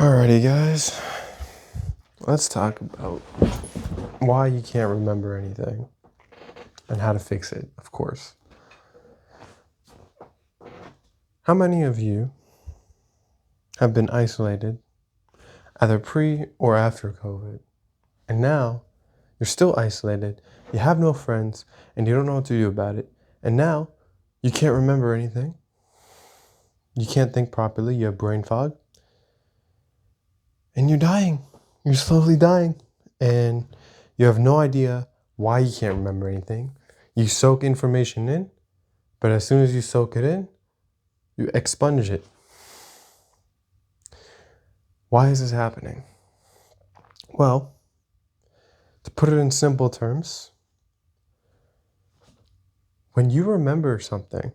Alrighty, guys, let's talk about why you can't remember anything and how to fix it, of course. How many of you have been isolated either pre or after COVID? And now you're still isolated, you have no friends, and you don't know what to do about it. And now you can't remember anything. You can't think properly, you have brain fog. And you're dying. You're slowly dying. And you have no idea why you can't remember anything. You soak information in, but as soon as you soak it in, you expunge it. Why is this happening? Well, to put it in simple terms, when you remember something,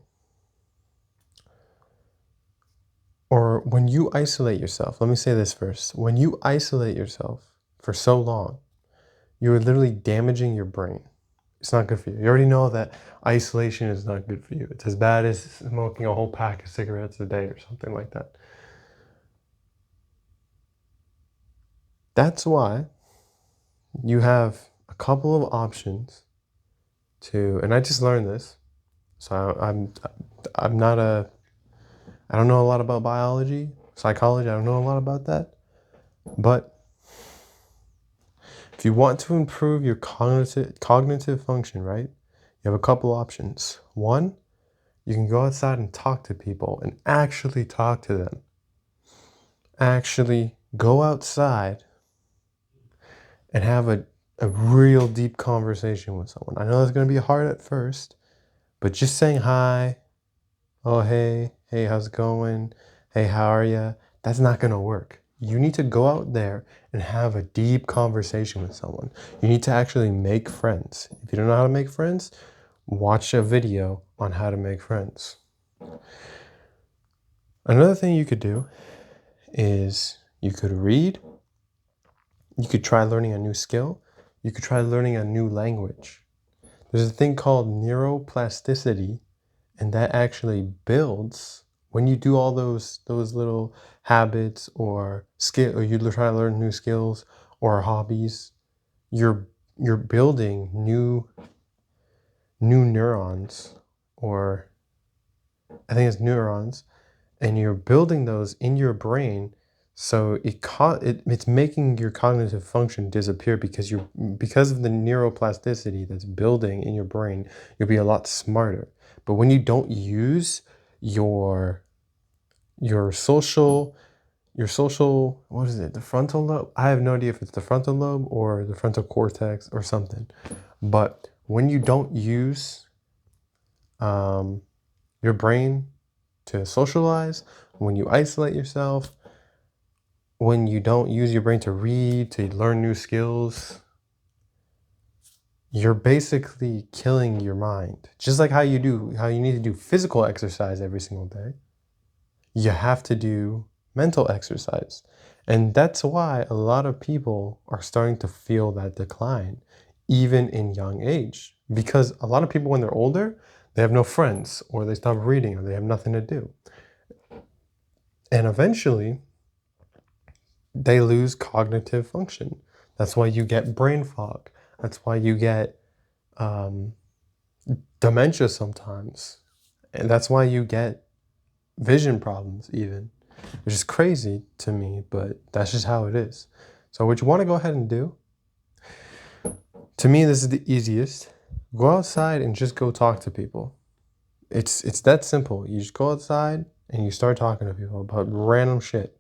or when you isolate yourself, let me say this first. When you isolate yourself for so long, you're literally damaging your brain. It's not good for you. You already know that isolation is not good for you. It's as bad as smoking a whole pack of cigarettes a day or something like that. That's why you have a couple of options to, and I just learned this, so I'm not I don't know a lot about biology, psychology, I don't know a lot about that, but if you want to improve your cognitive function, right, you have a couple options. One, you can go outside and talk to people and actually talk to them. Actually go outside and have a real deep conversation with someone. I know it's going to be hard at first, but just saying hi, oh, hey, how's it going? Hey, how are you? That's not going to work. You need to go out there and have a deep conversation with someone. You need to actually make friends. If you don't know how to make friends, watch a video on how to make friends. Another thing you could do is you could read, you could try learning a new skill, you could try learning a new language. There's a thing called neuroplasticity, and that actually builds when you do all those little habits or skill, or you try to learn new skills or hobbies, you're building new neurons, or I think it's neurons, and you're building those in your brain. So it's making your cognitive function disappear because of the neuroplasticity that's building in your brain, you'll be a lot smarter. But when you don't use your social, what is it, the frontal lobe? I have no idea if it's the frontal lobe or the frontal cortex or something. But when you don't use your brain to socialize, when you isolate yourself, when you don't use your brain to read, to learn new skills, you're basically killing your mind. Just like how you need to do physical exercise every single day, you have to do mental exercise. And that's why a lot of people are starting to feel that decline, even in young age. Because a lot of people, when they're older, they have no friends, or they stop reading, or they have nothing to do. And eventually, they lose cognitive function. That's why you get brain fog. That's why you get dementia sometimes. And that's why you get vision problems even, which is crazy to me, but that's just how it is. So what you want to go ahead and do, to me, this is the easiest. Go outside and just go talk to people. It's that simple. You just go outside and you start talking to people about random shit.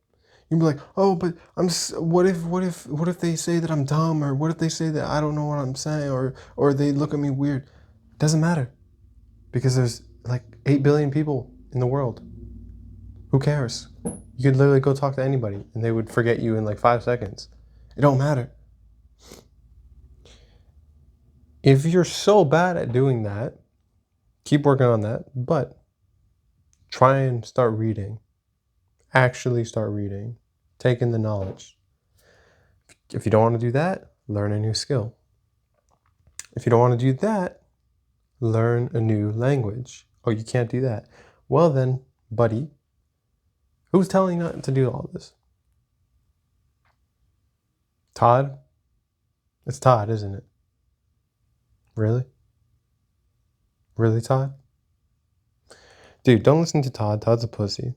You'd be like, oh, but what if they say that I'm dumb, or what if they say that I don't know what I'm saying, or they look at me weird? Doesn't matter, because there's like 8 billion people in the world. Who cares? You could literally go talk to anybody and they would forget you in like 5 seconds. It don't matter. If you're so bad at doing that, keep working on that, but try and start reading. Actually start reading. Take in the knowledge. If you don't want to do that, learn a new skill. If you don't want to do that, learn a new language. Oh, you can't do that. Well then, buddy, who's telling you not to do all this? Todd? It's Todd, isn't it? Really? Really, Todd? Dude, don't listen to Todd. Todd's a pussy.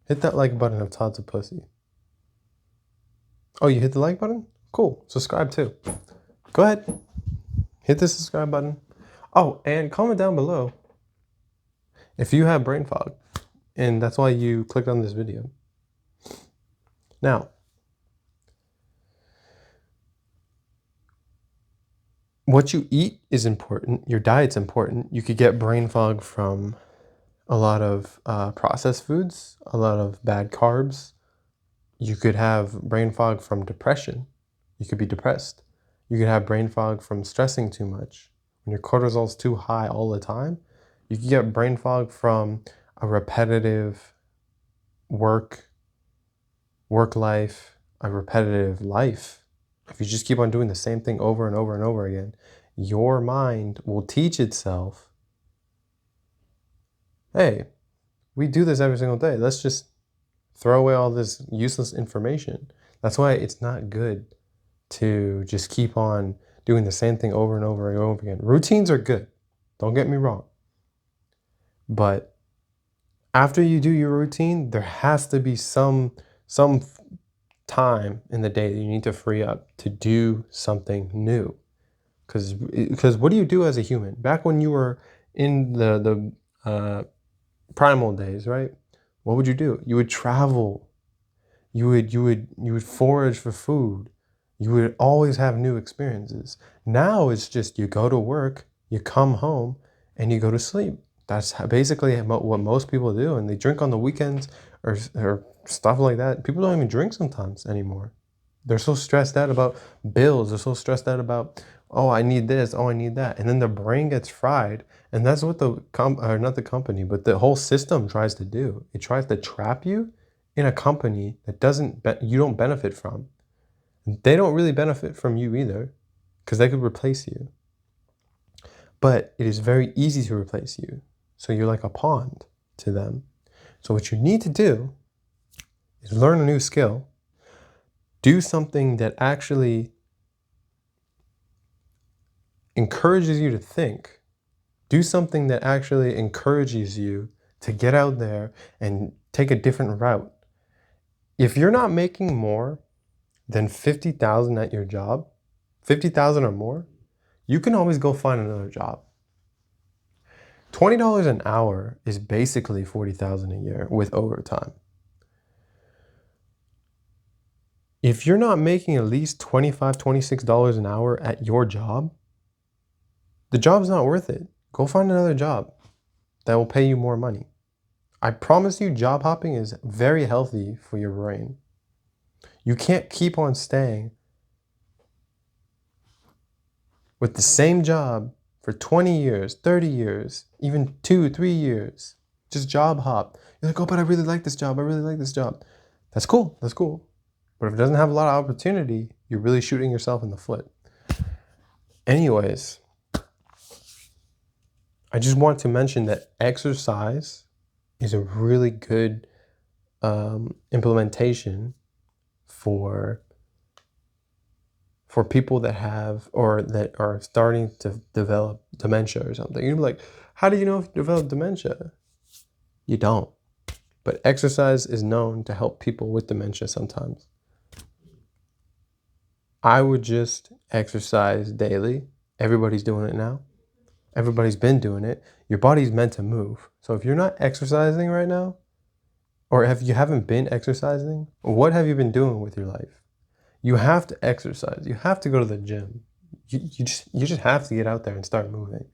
Hit that like button if Todd's a pussy. Oh, you hit the like button? Cool. Subscribe too. Go ahead. Hit the subscribe button. Oh, and comment down below if you have brain fog, and that's why you clicked on this video. Now, what you eat is important. Your diet's important. You could get brain fog from a lot of processed foods, a lot of bad carbs. You could have brain fog from depression. You could be depressed. You could have brain fog from stressing too much. When your cortisol's too high all the time, you can get brain fog from a repetitive work life, a repetitive life. If you just keep on doing the same thing over and over and over again, your mind will teach itself, hey, we do this every single day. Let's just throw away all this useless information. That's why it's not good to just keep on doing the same thing over and over and over again. Routines are good. Don't get me wrong. But after you do your routine, there has to be some time in the day that you need to free up to do something new. Because what do you do as a human? Back when you were in the primal days, right? What would you do? You would travel. You would forage for food. You would always have new experiences. Now it's just you go to work, you come home, and you go to sleep. That's basically what most people do, and they drink on the weekends or stuff like that. People don't even drink sometimes anymore. They're so stressed out about bills. They're so stressed out about, oh, I need this, oh, I need that. And then their brain gets fried. And that's what not the company, but the whole system tries to do. It tries to trap you in a company that you don't benefit from. They don't really benefit from you either, because they could replace you. But it is very easy to replace you. So you're like a pawn to them. So what you need to do is learn a new skill, do something that actually encourages you to think, do something that actually encourages you to get out there and take a different route. If you're not making more than $50,000 at your job, 50,000 or more, you can always go find another job. $20 an hour is basically $40,000 a year with overtime. If you're not making at least $25, $26 an hour at your job, the job's not worth it. Go find another job that will pay you more money. I promise you, job hopping is very healthy for your brain. You can't keep on staying with the same job for 20 years, 30 years, even 2, 3 years. Just job hop. You're like, oh, but I really like this job. I really like this job. That's cool. That's cool. But if it doesn't have a lot of opportunity, you're really shooting yourself in the foot. Anyways, I just want to mention that exercise is a really good implementation for people that have or that are starting to develop dementia or something. You're like, how do you know if you develop dementia? You don't. But exercise is known to help people with dementia sometimes. I would just exercise daily. Everybody's doing it now. Everybody's been doing it. Your body's meant to move. So if you're not exercising right now, or if you haven't been exercising, what have you been doing with your life? You have to exercise. You have to go to the gym. You just have to get out there and start moving.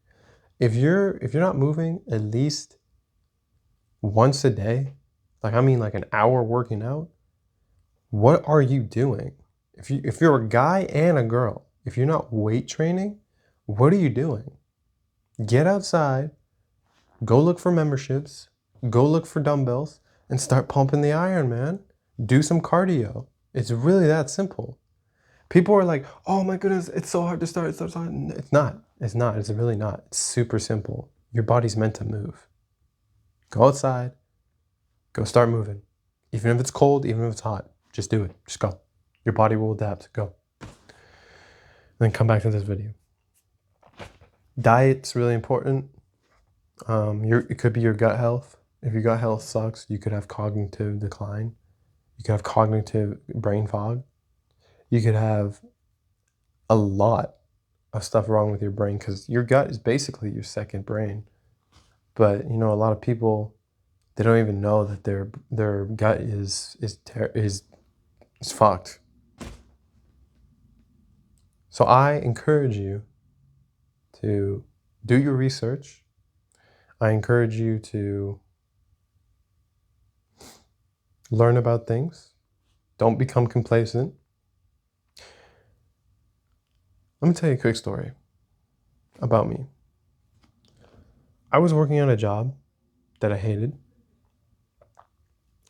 If you're not moving at least once a day, like an hour working out, what are you doing? If you're a guy and a girl, if you're not weight training, what are you doing? Get outside, go look for memberships, go look for dumbbells, and start pumping the iron, man. Do some cardio. It's really that simple. People are like, oh my goodness, it's so hard to start. It's not. It's not. It's really not. It's super simple. Your body's meant to move. Go outside. Go start moving. Even if it's cold, even if it's hot, just do it. Just go. Your body will adapt. Go. then come back to this video. Diet's really important. It could be your gut health. If your gut health sucks, you could have cognitive decline. You could have cognitive brain fog. You could have a lot of stuff wrong with your brain because your gut is basically your second brain. But a lot of people, they don't even know that their gut is fucked. So I encourage you to do your research. I encourage you to learn about things. Don't become complacent. Let me tell you a quick story about me. I was working on a job that I hated,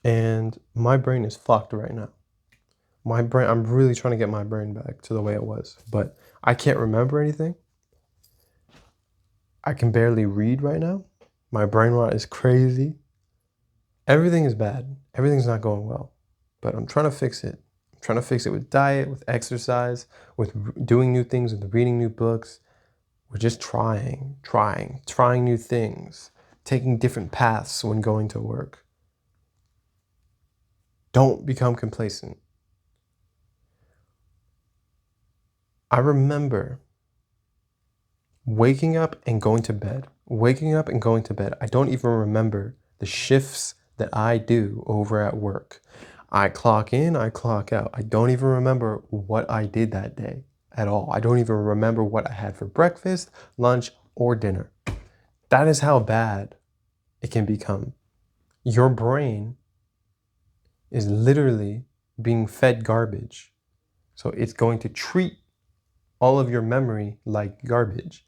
and my brain is fucked right now. I'm really trying to get my brain back to the way it was, but I can't remember anything. I can barely read right now. My brain rot is crazy. Everything is bad. Everything's not going well, but I'm trying to fix it. I'm trying to fix it with diet, with exercise, with doing new things, with reading new books. We're just trying new things, taking different paths when going to work. Don't become complacent. I remember waking up and going to bed. I don't even remember the shifts that I do over at work. I clock in, I clock out. I don't even remember what I did that day at all. I don't even remember what I had for breakfast, lunch, or dinner. That is how bad it can become. Your brain is literally being fed garbage. So it's going to treat all of your memory like garbage.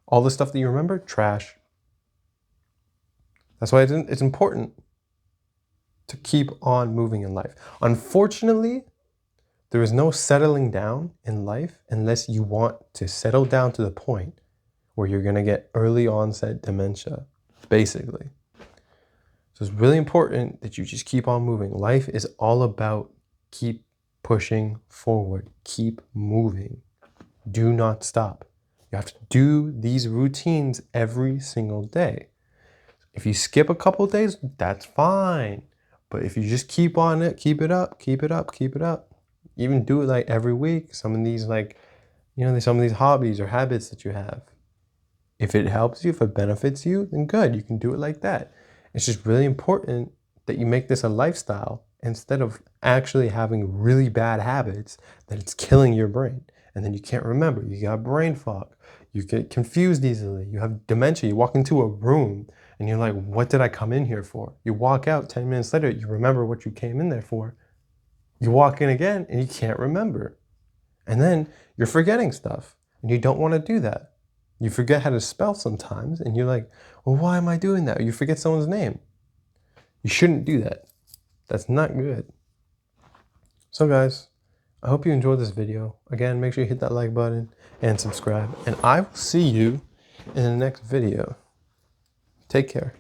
All the stuff that you remember, trash. That's why it's important to keep on moving in life. Unfortunately, there is no settling down in life unless you want to settle down to the point where you're going to get early onset dementia, basically. So it's really important that you just keep on moving. Life is all about keep pushing forward, keep moving. Do not stop. You have to do these routines every single day. If you skip a couple days, that's fine. But if you just keep on it, keep it up. Even do it like every week. Some of these some of these hobbies or habits that you have. If it helps you, if it benefits you, then good. You can do it like that. It's just really important that you make this a lifestyle instead of actually having really bad habits that it's killing your brain. And then you can't remember. You got brain fog. You get confused easily. You have dementia. You walk into a room and you're like, what did I come in here for? You walk out 10 minutes later, you remember what you came in there for. You walk in again and you can't remember. And then you're forgetting stuff and you don't want to do that. You forget how to spell sometimes and you're like, well, why am I doing that? You forget someone's name. You shouldn't do that. That's not good. So guys, I hope you enjoyed this video. Again, make sure you hit that like button and subscribe. And I will see you in the next video. Take care.